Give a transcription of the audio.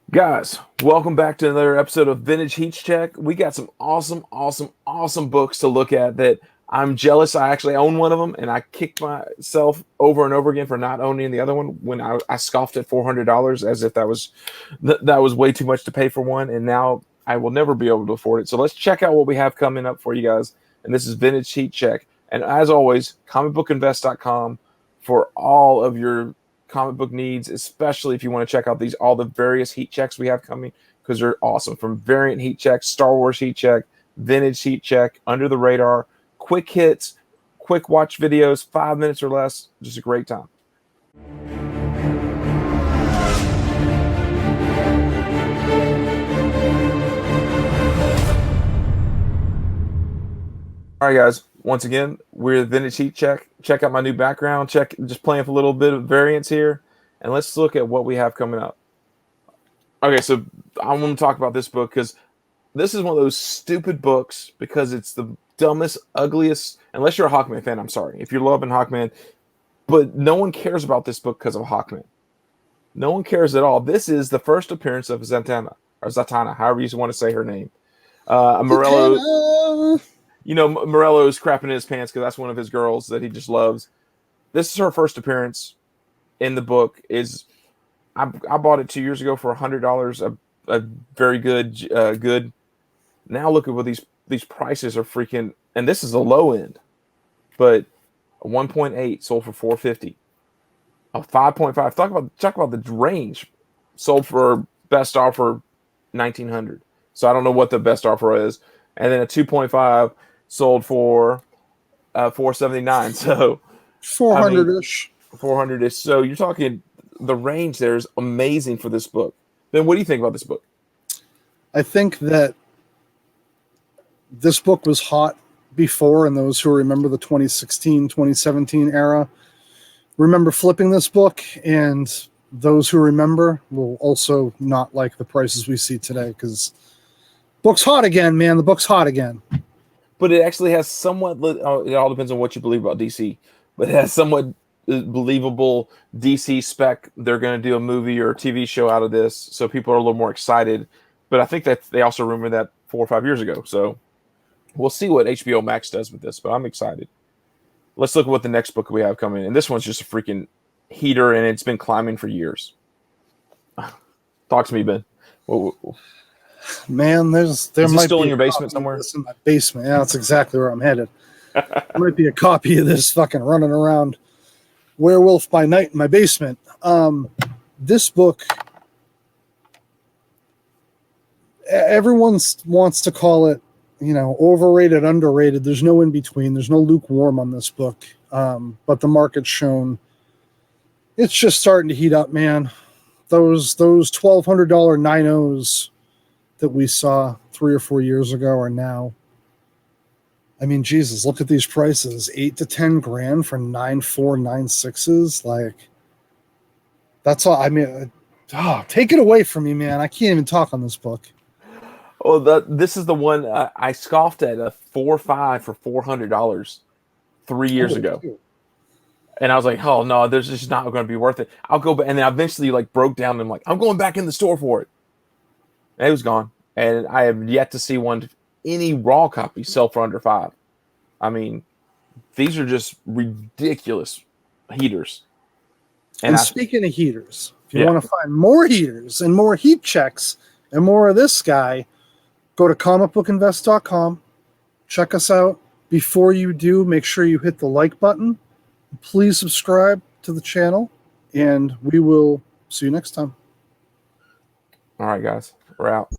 Guys, welcome back to another episode of Vintage Heat Check. We got some awesome books to look at that I'm jealous. I actually own one of them, and I kicked myself over and over again for not owning the other one when I scoffed at $400 as if that was way too much to pay for one, and now I will never be able to afford it. So let's check out what we have coming up for you guys. And this is Vintage Heat Check. And as always, comicbookinvest.com for all of your comic book needs, especially if you want to check out all the various heat checks we have coming, because they're awesome. From variant heat checks, Star Wars heat check, vintage heat check, under the radar, quick hits, quick watch videos, 5 minutes or less. Just a great time. All right, guys. Once again, we're the Vintage Heat Check. Check out my new background. Just playing for a little bit of variance here, and let's look at what we have coming up. Okay, so I want to talk about this book because this is one of those stupid books because it's the dumbest, ugliest. Unless you're a Hawkman fan, I'm sorry. If you're loving Hawkman, but no one cares about this book because of Hawkman. No one cares at all. This is the first appearance of Zatanna, however you want to say her name. Morello. You know, Morello's crapping in his pants because that's one of his girls that he just loves. This is her first appearance in the book. I bought it 2 years ago for $100. A very good. Now look at what these prices are freaking. And this is a low end, but a 1.8 sold for $450. A 5.5. Talk about the range. Sold for best offer $1,900. So I don't know what the best offer is. And then a 2.5. sold for $479. So 400-ish. 400-ish. So you're talking the range there is amazing for this book. Ben, what do you think about this book? I think that this book was hot before, and those who remember the 2016, 2017 era remember flipping this book, and those who remember will also not like the prices we see today because book's hot again, man. The book's hot again. But it actually has somewhat, it all depends on what you believe about DC, but it has somewhat believable DC spec. They're going to do a movie or a TV show out of this, so people are a little more excited. But I think that they also rumored that 4 or 5 years ago. So we'll see what HBO Max does with this, but I'm excited. Let's look at what the next book we have coming in. And this one's just a freaking heater, and it's been climbing for years. Talk to me, Ben. Man, there Is might this still be in your basement somewhere? in my basement. Yeah, that's exactly where I'm headed. There might be a copy of this fucking running around Werewolf by Night in my basement. This book, everyone wants to call it, overrated, underrated. There's no in between. There's no lukewarm on this book. But the market's shown it's just starting to heat up, man. Those $1,200 9.0s that we saw 3 or 4 years ago are now. I mean, Jesus, look at these prices: $8 to $10 grand for 9.4, 9.6s. Like, that's all. I mean, take it away from me, man. I can't even talk on this book. Oh, this is the one I scoffed at a 4.5 for $400 3 years ago, and I was like, "Oh no, there's just not going to be worth it." I'll go back, and then I eventually broke down and I'm going back in the store for it. And it was gone, and I have yet to see any raw copy sell for under $5. I mean, these are just ridiculous heaters. And speaking of heaters, if you want to find more heaters and more heat checks and more of this guy, go to comicbookinvest.com. Check us out. Before you do, make sure you hit the like button. Please subscribe to the channel, and we will see you next time. All right, guys, we're out.